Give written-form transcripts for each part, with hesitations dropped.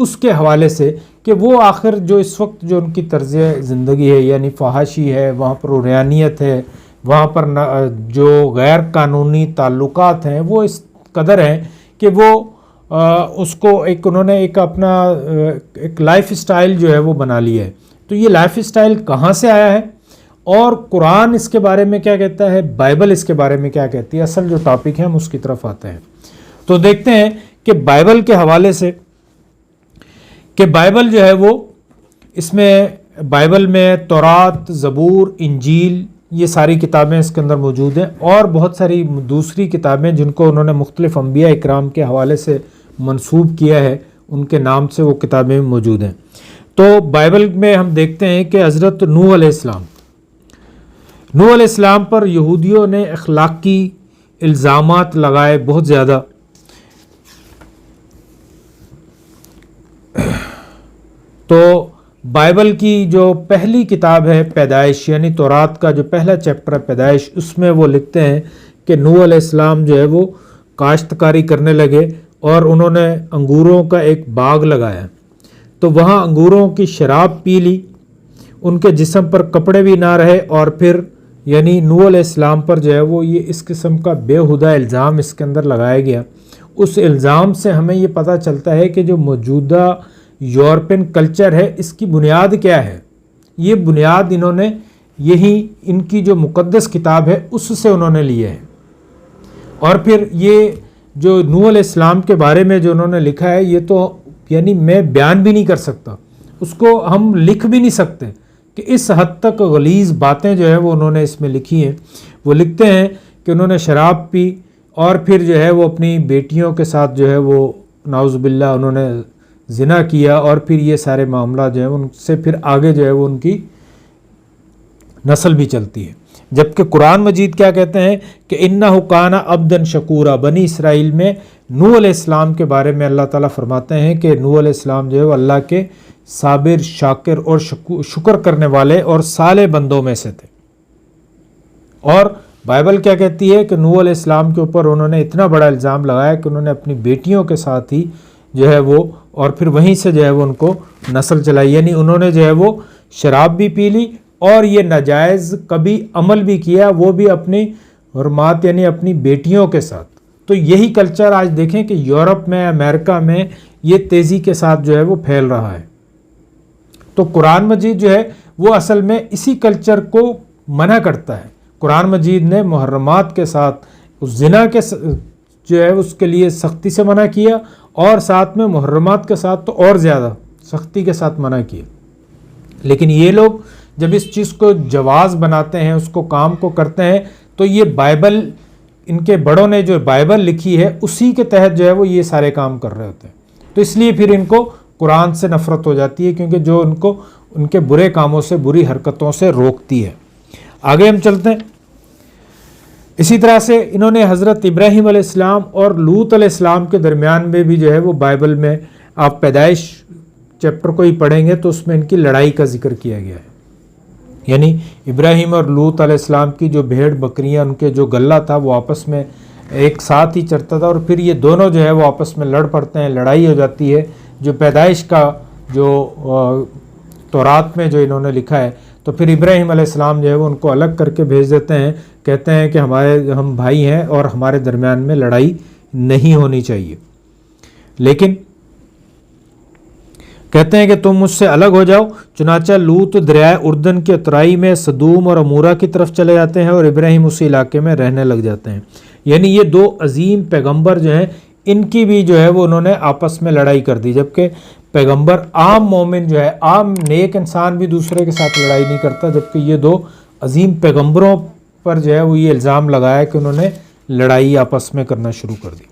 اس کے حوالے سے کہ وہ آخر جو اس وقت جو ان کی طرز زندگی ہے یعنی فحاشی ہے، وہاں پر عریانیت ہے، وہاں پر جو غیر قانونی تعلقات ہیں وہ اس قدر ہیں کہ وہ اس کو انہوں نے ایک اپنا ایک لائف اسٹائل جو ہے وہ بنا لیا ہے۔ تو یہ لائف اسٹائل کہاں سے آیا ہے اور قرآن اس کے بارے میں کیا کہتا ہے، بائبل اس کے بارے میں کیا کہتی ہے، اصل جو ٹاپک ہے ہم اس کی طرف آتے ہیں۔ تو دیکھتے ہیں کہ بائبل کے حوالے سے کہ بائبل جو ہے وہ اس میں بائبل میں تورات، زبور، انجیل یہ ساری کتابیں اس کے اندر موجود ہیں، اور بہت ساری دوسری کتابیں جن کو انہوں نے مختلف انبیاء اکرام کے حوالے سے منسوب کیا ہے، ان کے نام سے وہ کتابیں موجود ہیں۔ تو بائبل میں ہم دیکھتے ہیں کہ حضرت نوح علیہ السلام پر یہودیوں نے اخلاقی الزامات لگائے بہت زیادہ۔ تو بائبل کی جو پہلی کتاب ہے پیدائش، یعنی تورات کا جو پہلا چیپٹر ہے پیدائش، اس میں وہ لکھتے ہیں کہ نوح علیہ السلام جو ہے وہ کاشتکاری کرنے لگے اور انہوں نے انگوروں کا ایک باغ لگایا، تو وہاں انگوروں کی شراب پی لی، ان کے جسم پر کپڑے بھی نہ رہے، اور پھر یعنی نوح علیہ السلام پر جو ہے وہ یہ اس قسم کا بے ہدہ الزام اس کے اندر لگایا گیا۔ اس الزام سے ہمیں یہ پتہ چلتا ہے کہ جو موجودہ یورپین کلچر ہے اس کی بنیاد کیا ہے۔ یہ بنیاد انہوں نے یہی ان کی جو مقدس کتاب ہے اس سے انہوں نے لیے ہے، اور پھر یہ جو نوح علیہ السلام کے بارے میں جو انہوں نے لکھا ہے یہ تو یعنی میں بیان بھی نہیں کر سکتا، اس کو ہم لکھ بھی نہیں سکتے کہ اس حد تک غلیظ باتیں جو ہے وہ انہوں نے اس میں لکھی ہیں۔ وہ لکھتے ہیں کہ انہوں نے شراب پی اور پھر جو ہے وہ اپنی بیٹیوں کے ساتھ جو ہے وہ نعوذ باللہ انہوں نے زنا کیا، اور پھر یہ سارے معاملات جو ہیں ان سے پھر آگے جو ہے وہ ان کی نسل بھی چلتی ہے۔ جبکہ قرآن مجید کیا کہتے ہیں کہ انہ کان عبدا شکورا، بنی اسرائیل میں نوح علیہ السلام کے بارے میں اللہ تعالیٰ فرماتے ہیں کہ نوح علیہ السلام جو ہے وہ اللہ کے صابر، شاکر اور شکر کرنے والے اور صالح بندوں میں سے تھے۔ اور بائبل کیا کہتی ہے کہ نوح علیہ السلام کے اوپر انہوں نے اتنا بڑا الزام لگایا کہ انہوں نے اپنی بیٹیوں کے ساتھ ہی جو ہے وہ اور پھر وہیں سے جو ہے وہ ان کو نسل چلائی، یعنی انہوں نے جو ہے وہ شراب بھی پی لی اور یہ ناجائز کبھی عمل بھی کیا، وہ بھی اپنی حرمات یعنی اپنی بیٹیوں کے ساتھ۔ تو یہی کلچر آج دیکھیں کہ یورپ میں، امریکہ میں یہ تیزی کے ساتھ جو ہے وہ پھیل رہا ہے۔ تو قرآن مجید جو ہے وہ اصل میں اسی کلچر کو منع کرتا ہے۔ قرآن مجید نے محرمات کے ساتھ اس زنا کے جو ہے اس کے لیے سختی سے منع کیا، اور ساتھ میں محرمات کے ساتھ تو اور زیادہ سختی کے ساتھ منع کیا۔ لیکن یہ لوگ جب اس چیز کو جواز بناتے ہیں، اس کو کام کو کرتے ہیں، تو یہ بائبل ان کے بڑوں نے جو بائبل لکھی ہے اسی کے تحت جو ہے وہ یہ سارے کام کر رہے ہوتے ہیں۔ تو اس لیے پھر ان کو قرآن سے نفرت ہو جاتی ہے، کیونکہ جو ان کو ان کے برے کاموں سے، بری حرکتوں سے روکتی ہے۔ آگے ہم چلتے ہیں۔ اسی طرح سے انہوں نے حضرت ابراہیم علیہ السلام اور لوط علیہ السلام کے درمیان میں بھی جو ہے وہ بائبل میں آپ پیدائش چیپٹر کو ہی پڑھیں گے تو اس میں ان کی لڑائی کا ذکر کیا گیا ہے۔ یعنی ابراہیم اور لوط علیہ السلام کی جو بھیڑ بکریاں، ان کے جو غلہ تھا وہ آپس میں ایک ساتھ ہی چرتا تھا، اور پھر یہ دونوں جو ہے وہ آپس میں لڑ پڑتے ہیں، لڑائی ہو جاتی ہے۔ جو پیدائش کا جو تورات میں جو انہوں نے لکھا ہے، تو پھر ابراہیم علیہ السلام جو ہے وہ ان کو الگ کر کے بھیج دیتے ہیں، کہتے ہیں کہ ہم بھائی ہیں اور ہمارے درمیان میں لڑائی نہیں ہونی چاہیے، لیکن کہتے ہیں کہ تم مجھ سے الگ ہو جاؤ۔ چنانچہ لوط دریائے اردن کے اترائی میں سدوم اور عمورہ کی طرف چلے جاتے ہیں، اور ابراہیم اسی علاقے میں رہنے لگ جاتے ہیں۔ یعنی یہ دو عظیم پیغمبر جو ہیں ان کی بھی جو ہے وہ انہوں نے آپس میں لڑائی کر دی، جبکہ پیغمبر عام مومن جو ہے، عام نیک انسان بھی دوسرے کے ساتھ لڑائی نہیں کرتا، جبکہ یہ دو عظیم پیغمبروں پر جو ہے وہ یہ الزام لگایا کہ انہوں نے لڑائی آپس میں کرنا شروع کر دی۔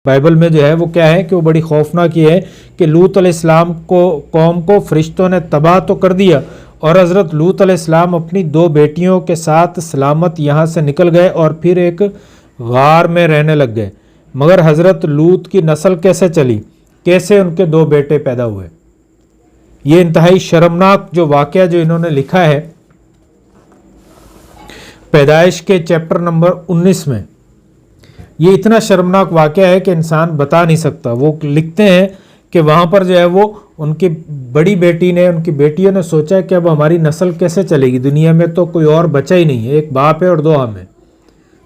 بائبل میں جو ہے وہ کیا ہے کہ وہ بڑی خوفناک یہ ہے کہ لوط علیہ السلام کو قوم کو فرشتوں نے تباہ تو کر دیا، اور حضرت لوط علیہ السلام اپنی دو بیٹیوں کے ساتھ سلامت یہاں سے نکل گئے اور پھر ایک غار میں رہنے لگ گئے۔ مگر حضرت لوط کی نسل کیسے چلی، کیسے ان کے دو بیٹے پیدا ہوئے؟ یہ انتہائی شرمناک جو واقعہ جو انہوں نے لکھا ہے پیدائش کے چیپٹر نمبر 19 میں، یہ اتنا شرمناک واقعہ ہے کہ انسان بتا نہیں سکتا۔ وہ لکھتے ہیں کہ وہاں پر جو ہے وہ ان کی بڑی بیٹی نے ان کی بیٹیوں نے سوچا کہ اب ہماری نسل کیسے چلے گی، دنیا میں تو کوئی اور بچا ہی نہیں ہے، ایک باپ ہے اور دو ہم ہیں۔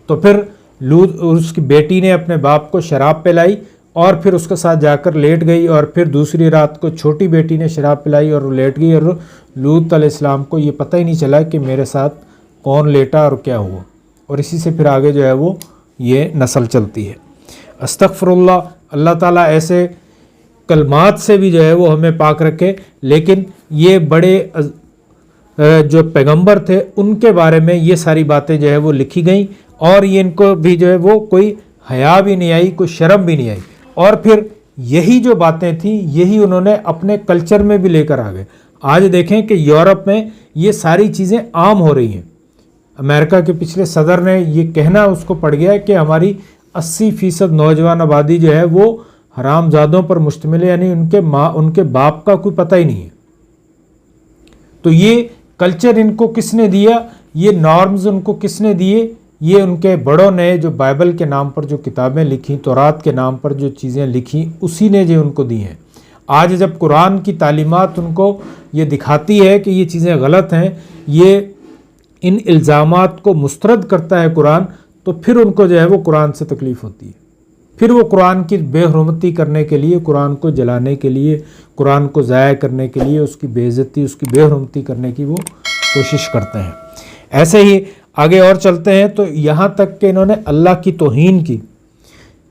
تو پھر لوط اس کی بیٹی نے اپنے باپ کو شراب پلائی اور پھر اس کے ساتھ جا کر لیٹ گئی، اور پھر دوسری رات کو چھوٹی بیٹی نے شراب پلائی اور وہ لیٹ گئی، اور لوط علیہ السلام کو یہ پتہ ہی نہیں چلا کہ میرے ساتھ کون لیٹا اور کیا ہوا، اور اسی سے پھر آگے جو ہے وہ یہ نسل چلتی ہے۔ استغفر اللہ، اللہ تعالیٰ ایسے کلمات سے بھی جو ہے وہ ہمیں پاک رکھے، لیکن یہ بڑے جو پیغمبر تھے ان کے بارے میں یہ ساری باتیں جو ہے وہ لکھی گئیں، اور یہ ان کو بھی جو ہے وہ کوئی حیا بھی نہیں آئی، کوئی شرم بھی نہیں آئی، اور پھر یہی جو باتیں تھیں یہی انہوں نے اپنے کلچر میں بھی لے کر آ گئے۔ آج دیکھیں کہ یورپ میں یہ ساری چیزیں عام ہو رہی ہیں۔ امریکہ کے پچھلے صدر نے یہ کہنا اس کو پڑ گیا ہے کہ ہماری 80% نوجوان آبادی جو ہے وہ حرام زادوں پر مشتمل ہے، یعنی ان کے باپ کا کوئی پتہ ہی نہیں ہے۔ تو یہ کلچر ان کو کس نے دیا، یہ نارمز ان کو کس نے دیے؟ یہ ان کے بڑوں نے جو بائبل کے نام پر جو کتابیں لکھی، تورات کے نام پر جو چیزیں لکھی، اسی نے جو ان کو دی ہیں۔ آج جب قرآن کی تعلیمات ان کو یہ دکھاتی ہے کہ یہ چیزیں غلط ہیں، یہ ان الزامات کو مسترد کرتا ہے قرآن، تو پھر ان کو جو ہے وہ قرآن سے تکلیف ہوتی ہے، پھر وہ قرآن کی بے حرمتی کرنے کے لیے، قرآن کو جلانے کے لیے، قرآن کو ضائع کرنے کے لیے، اس کی بے عزتی، اس کی بے حرمتی کرنے کی وہ کوشش کرتے ہیں۔ ایسے ہی آگے اور چلتے ہیں تو یہاں تک کہ انہوں نے اللہ کی توہین کی۔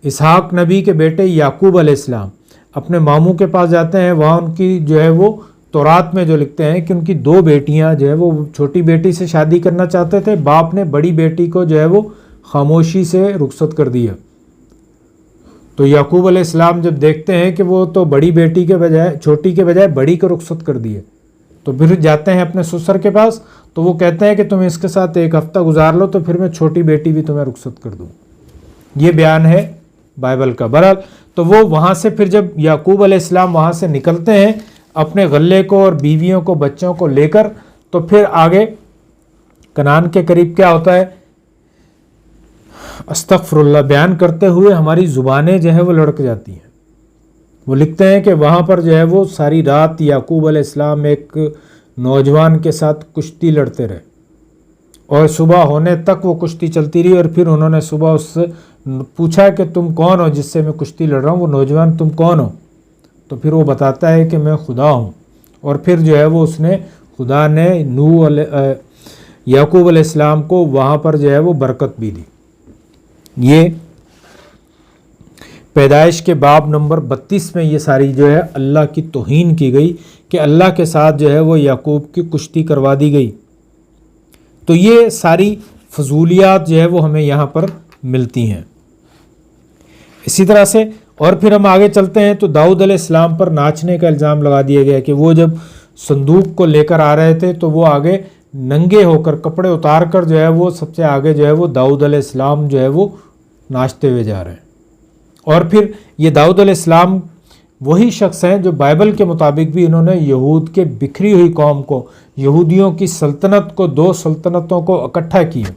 اسحاق نبی کے بیٹے یعقوب علیہ السلام اپنے ماموں کے پاس جاتے ہیں، وہاں ان کی جو ہے وہ تورات میں جو لکھتے ہیں کہ ان کی 2 بیٹیاں جو ہے وہ چھوٹی بیٹی سے شادی کرنا چاہتے تھے، باپ نے بڑی بیٹی کو جو ہے وہ خاموشی سے رخصت کر دیا۔ تو یعقوب علیہ السلام جب دیکھتے ہیں کہ وہ تو بڑی بیٹی کے بجائے چھوٹی کے بجائے بڑی کو رخصت کر دیے، تو پھر جاتے ہیں اپنے سسر کے پاس، تو وہ کہتے ہیں کہ تم اس کے ساتھ 1 ہفتہ گزار لو تو پھر میں چھوٹی بیٹی بھی تمہیں رخصت کر دوں۔ یہ بیان ہے بائبل کا۔ برحال تو وہ وہاں سے پھر جب یعقوب علیہ السلام وہاں سے نکلتے ہیں اپنے غلے کو اور بیویوں کو بچوں کو لے کر، تو پھر آگے کنعان کے قریب کیا ہوتا ہے؟ استغفر اللہ بیان کرتے ہوئے ہماری زبانیں جو ہے وہ لڑک جاتی ہیں۔ وہ لکھتے ہیں کہ وہاں پر جو ہے وہ ساری رات یعقوب علیہ السلام ایک نوجوان کے ساتھ کشتی لڑتے رہے، اور صبح ہونے تک وہ کشتی چلتی رہی، اور پھر انہوں نے صبح اس سے پوچھا کہ تم کون ہو جس سے میں کشتی لڑ رہا ہوں؟ وہ نوجوان تم کون ہو؟ تو پھر وہ بتاتا ہے کہ میں خدا ہوں، اور پھر جو ہے وہ خدا نے یعقوب علیہ السلام کو وہاں پر جو ہے وہ برکت بھی دی۔ یہ پیدائش کے باب نمبر 32 میں یہ ساری جو ہے اللہ کی توہین کی گئی کہ اللہ کے ساتھ جو ہے وہ یعقوب کی کشتی کروا دی گئی۔ تو یہ ساری فضولیات جو ہے وہ ہمیں یہاں پر ملتی ہیں۔ اسی طرح سے اور پھر ہم آگے چلتے ہیں تو داؤد علیہ السلام پر ناچنے کا الزام لگا دیا گیا کہ وہ جب صندوق کو لے کر آ رہے تھے تو وہ آگے ننگے ہو کر کپڑے اتار کر جو ہے وہ سب سے آگے جو ہے وہ داؤد علیہ السلام جو ہے وہ ناچتے ہوئے جا رہے ہیں۔ اور پھر یہ داؤد علیہ السلام وہی شخص ہیں جو بائبل کے مطابق بھی انہوں نے یہود کے بکھری ہوئی قوم کو، یہودیوں کی سلطنت کو، 2 سلطنتوں کو اکٹھا کیا۔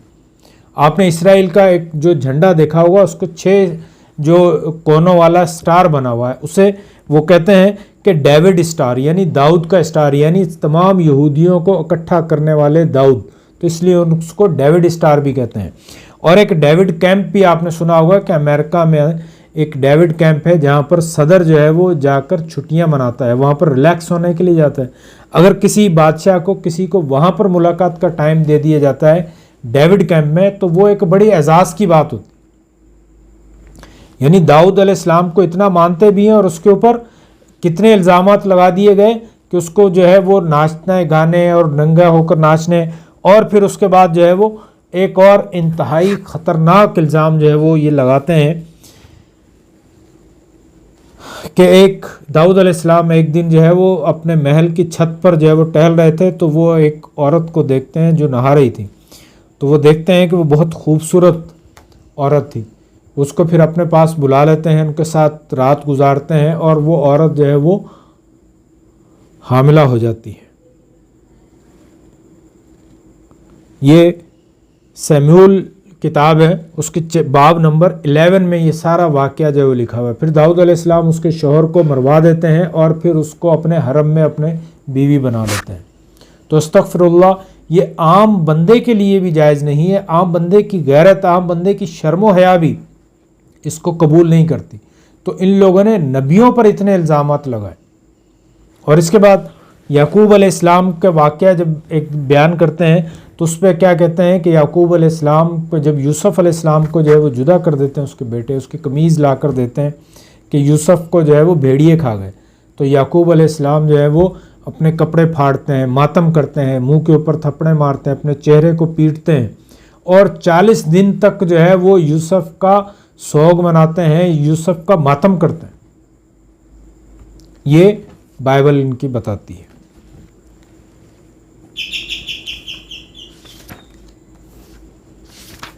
آپ نے اسرائیل کا ایک جو جھنڈا دیکھا ہوگا، اس کو 6 جو کونوں والا سٹار بنا ہوا ہے، اسے وہ کہتے ہیں کہ ڈیوڈ سٹار، یعنی داؤد کا سٹار، یعنی تمام یہودیوں کو اکٹھا کرنے والے داؤد، تو اس لیے اس کو ڈیوڈ سٹار بھی کہتے ہیں۔ اور ایک ڈیوڈ کیمپ بھی آپ نے سنا ہوگا کہ امریکہ میں ایک ڈیوڈ کیمپ ہے جہاں پر صدر جو ہے وہ جا کر چھٹیاں مناتا ہے، وہاں پر ریلیکس ہونے کے لیے جاتا ہے۔ اگر کسی بادشاہ کو کسی کو وہاں پر ملاقات کا ٹائم دے دیا جاتا ہے ڈیوڈ کیمپ میں، تو وہ ایک بڑی اعزاز کی بات ہوتی، یعنی داؤد علیہ السلام کو اتنا مانتے بھی ہیں، اور اس کے اوپر کتنے الزامات لگا دیے گئے کہ اس کو جو ہے وہ ناچنے گانے اور ننگا ہو کر ناچنے، اور پھر اس کے بعد جو ہے وہ ایک اور انتہائی خطرناک الزام جو ہے وہ یہ لگاتے ہیں کہ ایک داؤد علیہ السلام ایک دن جو ہے وہ اپنے محل کی چھت پر جو ہے وہ ٹہل رہے تھے، تو وہ ایک عورت کو دیکھتے ہیں جو نہا رہی تھی، تو وہ دیکھتے ہیں کہ وہ بہت خوبصورت عورت تھی، اس کو پھر اپنے پاس بلا لیتے ہیں، ان کے ساتھ رات گزارتے ہیں، اور وہ عورت جو ہے وہ حاملہ ہو جاتی ہے۔ یہ سیموئل کتاب ہے اس کے باب نمبر 11 میں یہ سارا واقعہ جو ہے وہ لکھا ہوا ہے۔ پھر داؤد علیہ السلام اس کے شوہر کو مروا دیتے ہیں اور پھر اس کو اپنے حرم میں اپنے بیوی بنا لیتے ہیں۔ تو استغفر اللہ، یہ عام بندے کے لیے بھی جائز نہیں ہے، عام بندے کی غیرت، عام بندے کی شرم و حیا بھی اس کو قبول نہیں کرتی۔ تو ان لوگوں نے نبیوں پر اتنے الزامات لگائے۔ اور اس کے بعد یعقوب علیہ السلام کا واقعہ جب ایک بیان کرتے ہیں تو اس پہ کیا کہتے ہیں کہ یعقوب علیہ السلام کو جب یوسف علیہ السلام کو جو ہے وہ جدا کر دیتے ہیں، اس کے بیٹے اس کی قمیض لا کر دیتے ہیں کہ یوسف کو جو ہے وہ بھیڑیے کھا گئے، تو یعقوب علیہ السلام جو ہے وہ اپنے کپڑے پھاڑتے ہیں، ماتم کرتے ہیں، منہ کے اوپر تھپڑے مارتے ہیں، اپنے چہرے کو پیٹتے ہیں اور 40 دن تک جو ہے وہ یوسف کا سوگ مناتے ہیں، یوسف کا ماتم کرتے ہیں۔ یہ بائبل ان کی بتاتی ہے۔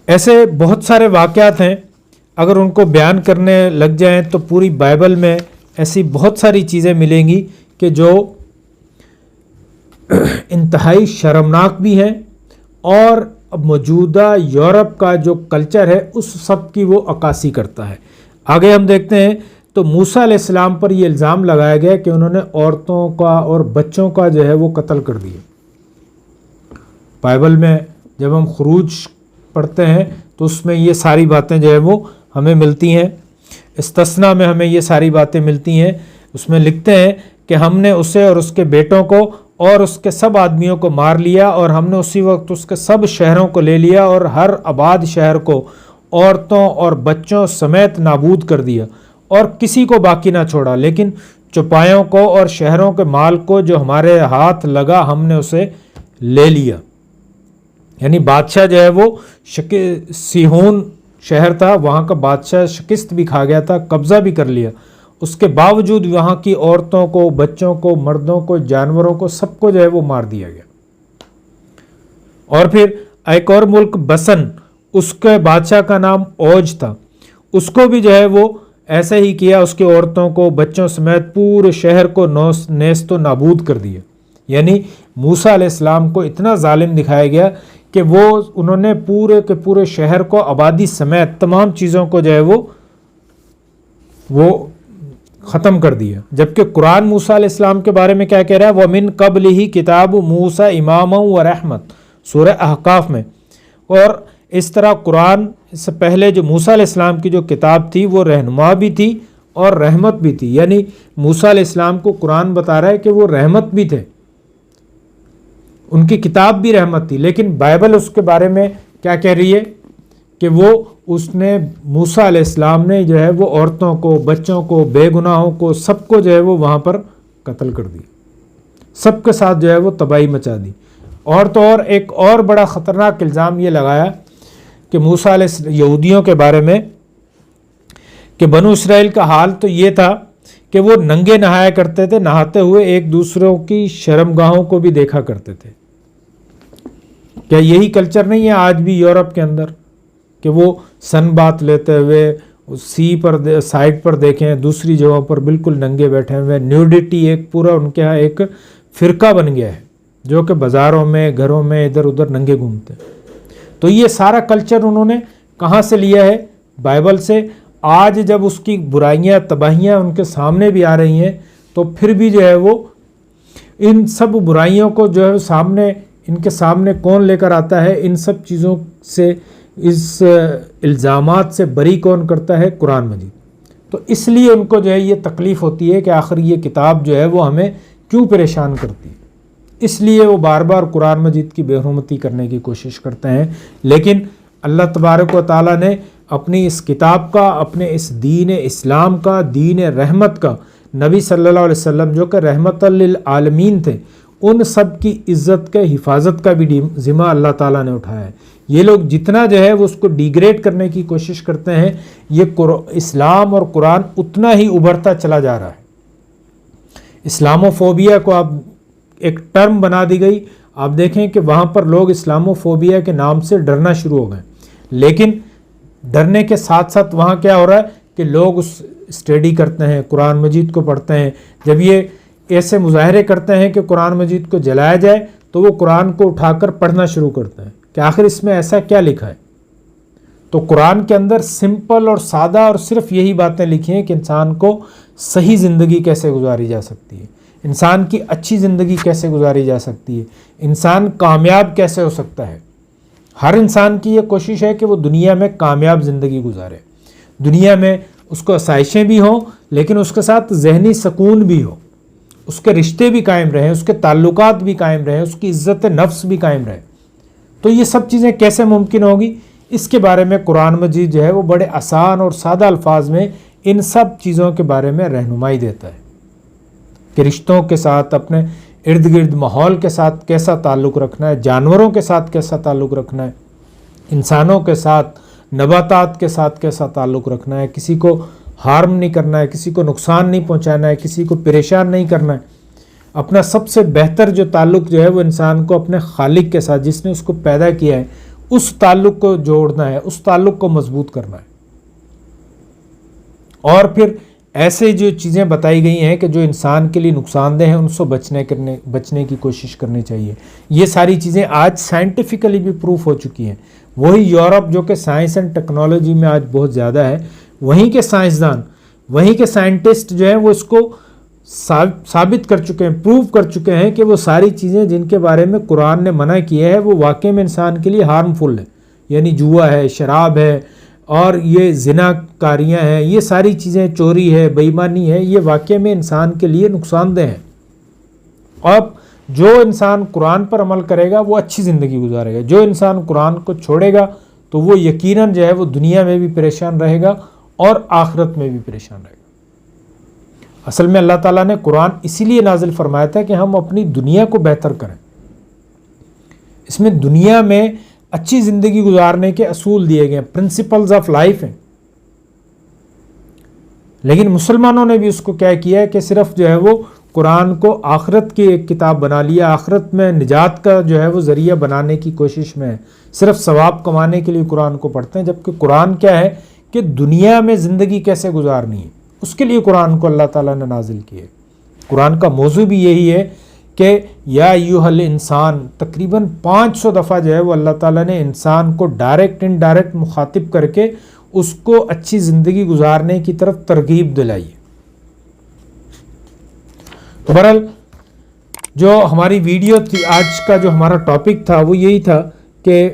ایسے بہت سارے واقعات ہیں، اگر ان کو بیان کرنے لگ جائیں تو پوری بائبل میں ایسی بہت ساری چیزیں ملیں گی کہ جو انتہائی شرمناک بھی ہیں، اور موجودہ یورپ کا جو کلچر ہے اس سب کی وہ عکاسی کرتا ہے۔ آگے ہم دیکھتے ہیں تو موسیٰ علیہ السلام پر یہ الزام لگایا گیا کہ انہوں نے عورتوں کا اور بچوں کا جو ہے وہ قتل کر دیا۔ بائبل میں جب ہم خروج پڑھتے ہیں تو اس میں یہ ساری باتیں جو ہے وہ ہمیں ملتی ہیں، استثنا میں ہمیں یہ ساری باتیں ملتی ہیں۔ اس میں لکھتے ہیں کہ ہم نے اسے اور اس کے بیٹوں کو اور اس کے سب آدمیوں کو مار لیا، اور ہم نے اسی وقت اس کے سب شہروں کو لے لیا اور ہر آباد شہر کو عورتوں اور بچوں سمیت نابود کر دیا، اور کسی کو باقی نہ چھوڑا، لیکن چوپایوں کو اور شہروں کے مال کو جو ہمارے ہاتھ لگا ہم نے اسے لے لیا۔ یعنی بادشاہ جو ہے وہ سیہون شہر تھا، وہاں کا بادشاہ شکست بھی کھا گیا تھا، قبضہ بھی کر لیا، اس کے باوجود وہاں کی عورتوں کو، بچوں کو، مردوں کو، جانوروں کو، سب کو جو ہے وہ مار دیا گیا۔ اور پھر ایک اور ملک بسن، اس کے بادشاہ کا نام اوج تھا، اس کو بھی جو ہے وہ ایسا ہی کیا، اس کی عورتوں کو، بچوں سمیت پورے شہر کو نیست و نابود کر دیا۔ یعنی موسیٰ علیہ السلام کو اتنا ظالم دکھایا گیا کہ انہوں نے پورے کے پورے شہر کو آبادی سمیت تمام چیزوں کو جو ہے وہ ختم کر دیا۔ جبکہ قرآن موسیٰ علیہ السلام کے بارے میں کیا کہہ رہا ہے؟ وَمِن قَبْلِهِ كِتَابُ مُوسَىٰ إِمَامًا وَرَحْمَةً، سورہ احقاف میں۔ اور اس طرح قرآن سے پہلے جو موسیٰ علیہ السلام کی جو کتاب تھی وہ رہنما بھی تھی اور رحمت بھی تھی۔ یعنی موسیٰ علیہ السلام کو قرآن بتا رہا ہے کہ وہ رحمت بھی تھے، ان کی کتاب بھی رحمت تھی، لیکن بائبل اس کے بارے میں کیا کہہ رہی ہے کہ اس نے موسیٰ علیہ السلام نے جو ہے وہ عورتوں کو، بچوں کو، بے گناہوں کو، سب کو جو ہے وہ وہاں پر قتل کر دی، سب کے ساتھ جو ہے وہ تباہی مچا دی۔ اور تو اور ایک اور بڑا خطرناک الزام یہ لگایا کہ موسیٰ علیہ یہودیوں کے بارے میں کہ بنو اسرائیل کا حال تو یہ تھا کہ وہ ننگے نہایا کرتے تھے، نہاتے ہوئے ایک دوسروں کی شرمگاہوں کو بھی دیکھا کرتے تھے۔ کیا یہی کلچر نہیں ہے آج بھی یورپ کے اندر کہ وہ سن بات لیتے ہوئے سائڈ پر دیکھیں، دوسری جگہوں پر بالکل ننگے بیٹھے ہوئے؟ نیوڈیٹی ایک پورا ان کے ہاں ایک فرقہ بن گیا ہے، جو کہ بازاروں میں، گھروں میں ادھر ادھر ننگے گھومتے ہیں۔ تو یہ سارا کلچر انہوں نے کہاں سے لیا ہے؟ بائبل سے۔ آج جب اس کی برائیاں، تباہیاں ان کے سامنے بھی آ رہی ہیں تو پھر بھی جو ہے وہ ان سب برائیوں کو جو ہے سامنے، ان کے سامنے کون لے کر آتا ہے؟ ان سب چیزوں سے، اس الزامات سے بری کون کرتا ہے؟ قرآن مجید۔ تو اس لیے ان کو جو ہے یہ تکلیف ہوتی ہے کہ آخر یہ کتاب جو ہے وہ ہمیں کیوں پریشان کرتی ہے، اس لیے وہ بار بار قرآن مجید کی بے حرمتی کرنے کی کوشش کرتے ہیں۔ لیکن اللہ تبارک و تعالیٰ نے اپنی اس کتاب کا، اپنے اس دین اسلام کا، دین رحمت کا، نبی صلی اللہ علیہ وسلم جو کہ رحمت للعالمین تھے، ان سب کی عزت کے حفاظت کا بھی ذمہ اللہ تعالیٰ نے اٹھایا ہے۔ یہ لوگ جتنا جو ہے وہ اس کو ڈیگریڈ کرنے کی کوشش کرتے ہیں، یہ اسلام اور قرآن اتنا ہی ابھرتا چلا جا رہا ہے۔ اسلاموفوبیا کو آپ ایک ٹرم بنا دی گئی، آپ دیکھیں کہ وہاں پر لوگ اسلاموفوبیا کے نام سے ڈرنا شروع ہو گئے، لیکن ڈرنے کے ساتھ ساتھ وہاں کیا ہو رہا ہے کہ لوگ اس اسٹڈی کرتے ہیں، قرآن مجید کو پڑھتے ہیں۔ جب یہ ایسے مظاہرے کرتے ہیں کہ قرآن مجید کو جلایا جائے تو وہ قرآن کو اٹھا کر پڑھنا شروع کرتے ہیں کہ آخر اس میں ایسا کیا لکھا ہے۔ تو قرآن کے اندر سمپل اور سادہ اور صرف یہی باتیں لکھی ہیں کہ انسان کو صحیح زندگی کیسے گزاری جا سکتی ہے، انسان کی اچھی زندگی کیسے گزاری جا سکتی ہے، انسان کامیاب کیسے ہو سکتا ہے۔ ہر انسان کی یہ کوشش ہے کہ وہ دنیا میں کامیاب زندگی گزارے، دنیا میں اس کو آسائشیں بھی ہوں لیکن اس کے ساتھ ذہنی سکون بھی ہو، اس کے رشتے بھی قائم رہیں، اس کے تعلقات بھی قائم رہیں، اس کی عزت نفس بھی قائم رہے۔ تو یہ سب چیزیں کیسے ممکن ہوگی، اس کے بارے میں قرآن مجید جو ہے وہ بڑے آسان اور سادہ الفاظ میں ان سب چیزوں کے بارے میں رہنمائی دیتا ہے کہ رشتوں کے ساتھ، اپنے ارد گرد ماحول کے ساتھ کیسا تعلق رکھنا ہے، جانوروں کے ساتھ کیسا تعلق رکھنا ہے، انسانوں کے ساتھ، نباتات کے ساتھ کیسا تعلق رکھنا ہے، کسی کو ہارم نہیں کرنا ہے، کسی کو نقصان نہیں پہنچانا ہے، کسی کو پریشان نہیں کرنا ہے۔ اپنا سب سے بہتر جو تعلق جو ہے وہ انسان کو اپنے خالق کے ساتھ، جس نے اس کو پیدا کیا ہے، اس تعلق کو جوڑنا ہے، اس تعلق کو مضبوط کرنا ہے۔ اور پھر ایسے جو چیزیں بتائی گئی ہیں کہ جو انسان کے لیے نقصان دہ ہیں، ان سے بچنے کی کوشش کرنی چاہیے۔ یہ ساری چیزیں آج سائنٹیفکلی بھی پروف ہو چکی ہیں۔ وہی یورپ جو کہ سائنس اینڈ ٹیکنالوجی میں آج بہت زیادہ ہے، وہیں کے سائنسدان، وہیں کے سائنٹسٹ جو ہیں وہ اس کو ثابت کر چکے ہیں، پروو کر چکے ہیں کہ وہ ساری چیزیں جن کے بارے میں قرآن نے منع کیا ہے وہ واقعی میں انسان کے لیے ہارمفل ہے، یعنی جوا ہے، شراب ہے، اور یہ زنا کاریاں ہیں، یہ ساری چیزیں، چوری ہے، بے ایمانی ہے، یہ واقعی میں انسان کے لیے نقصان دہ ہیں۔ اب جو انسان قرآن پر عمل کرے گا وہ اچھی زندگی گزارے گا، جو انسان قرآن کو چھوڑے گا تو وہ یقیناً جو ہے وہ دنیا میں بھی پریشان رہے گا اور آخرت میں بھی پریشان رہے گا۔ اصل میں اللہ تعالیٰ نے قرآن اسی لیے نازل فرمایا تھا کہ ہم اپنی دنیا کو بہتر کریں، اس میں دنیا میں اچھی زندگی گزارنے کے اصول دیے گئے ہیں، پرنسپلز آف لائف ہیں۔ لیکن مسلمانوں نے بھی اس کو کیا کیا ہے کہ صرف جو ہے وہ قرآن کو آخرت کی ایک کتاب بنا لیا، آخرت میں نجات کا جو ہے وہ ذریعہ بنانے کی کوشش میں ہے، صرف ثواب کمانے کے لیے قرآن کو پڑھتے ہیں، جبکہ قرآن کیا ہے کہ دنیا میں زندگی کیسے گزارنی ہے، اس کے لیے قرآن کو اللہ تعالیٰ نے نازل کیا ہے۔ قرآن کا موضوع بھی یہی ہے کہ یا ایھا الانسان، تقریباً 500 دفعہ جو ہے وہ اللہ تعالیٰ نے انسان کو ڈائریکٹ انڈائریکٹ مخاطب کر کے اس کو اچھی زندگی گزارنے کی طرف ترغیب دلائی ہے۔ تو بہرحال جو ہماری ویڈیو تھی، آج کا جو ہمارا ٹاپک تھا وہ یہی تھا کہ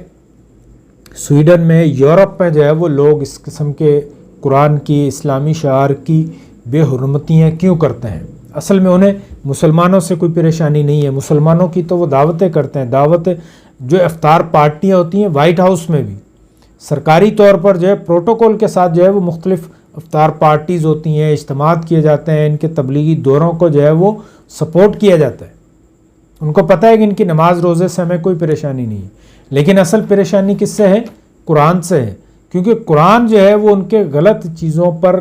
سویڈن میں، یورپ میں جو ہے وہ لوگ اس قسم کے قرآن کی، اسلامی شعار کی بے حرمتیاں کیوں کرتے ہیں۔ اصل میں انہیں مسلمانوں سے کوئی پریشانی نہیں ہے، مسلمانوں کی تو وہ دعوتیں کرتے ہیں، دعوتیں جو افطار پارٹیاں ہوتی ہیں وائٹ ہاؤس میں بھی سرکاری طور پر جو ہے پروٹوکول کے ساتھ جو ہے وہ مختلف افطار پارٹیز ہوتی ہیں، اجتماعات کیے جاتے ہیں، ان کے تبلیغی دوروں کو جو ہے وہ سپورٹ کیا جاتا ہے۔ ان کو پتہ ہے کہ ان کی نماز روزے سے ہمیں کوئی پریشانی نہیں ہے، لیکن اصل پریشانی کس سے ہے؟ قرآن سے ہے، کیونکہ قرآن جو ہے وہ ان کے غلط چیزوں پر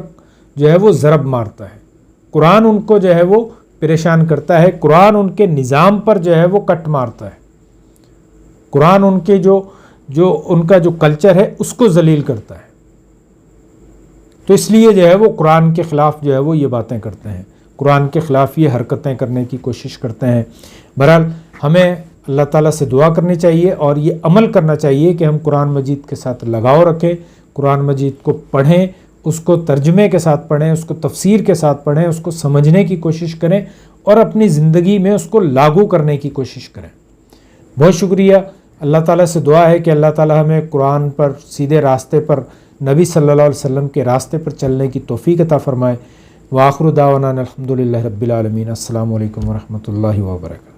جو ہے وہ ضرب مارتا ہے، قرآن ان کو جو ہے وہ پریشان کرتا ہے، قرآن ان کے نظام پر جو ہے وہ کٹ مارتا ہے، قرآن ان کے جو ان کا جو کلچر ہے اس کو ذلیل کرتا ہے۔ تو اس لیے جو ہے وہ قرآن کے خلاف جو ہے وہ یہ باتیں کرتے ہیں، قرآن کے خلاف یہ حرکتیں کرنے کی کوشش کرتے ہیں۔ بہرحال ہمیں اللہ تعالیٰ سے دعا کرنی چاہیے اور یہ عمل کرنا چاہیے کہ ہم قرآن مجید کے ساتھ لگاؤ رکھیں، قرآن مجید کو پڑھیں، اس کو ترجمے کے ساتھ پڑھیں، اس کو تفسیر کے ساتھ پڑھیں، اس کو سمجھنے کی کوشش کریں اور اپنی زندگی میں اس کو لاگو کرنے کی کوشش کریں۔ بہت شکریہ۔ اللہ تعالیٰ سے دعا ہے کہ اللہ تعالیٰ ہمیں قرآن پر، سیدھے راستے پر، نبی صلی اللہ علیہ وسلم کے راستے پر چلنے کی توفیق عطا فرمائے۔ وآخر دعوانا الحمدللہ رب العالمین۔ السلام علیکم ورحمۃ اللہ وبرکاتہ۔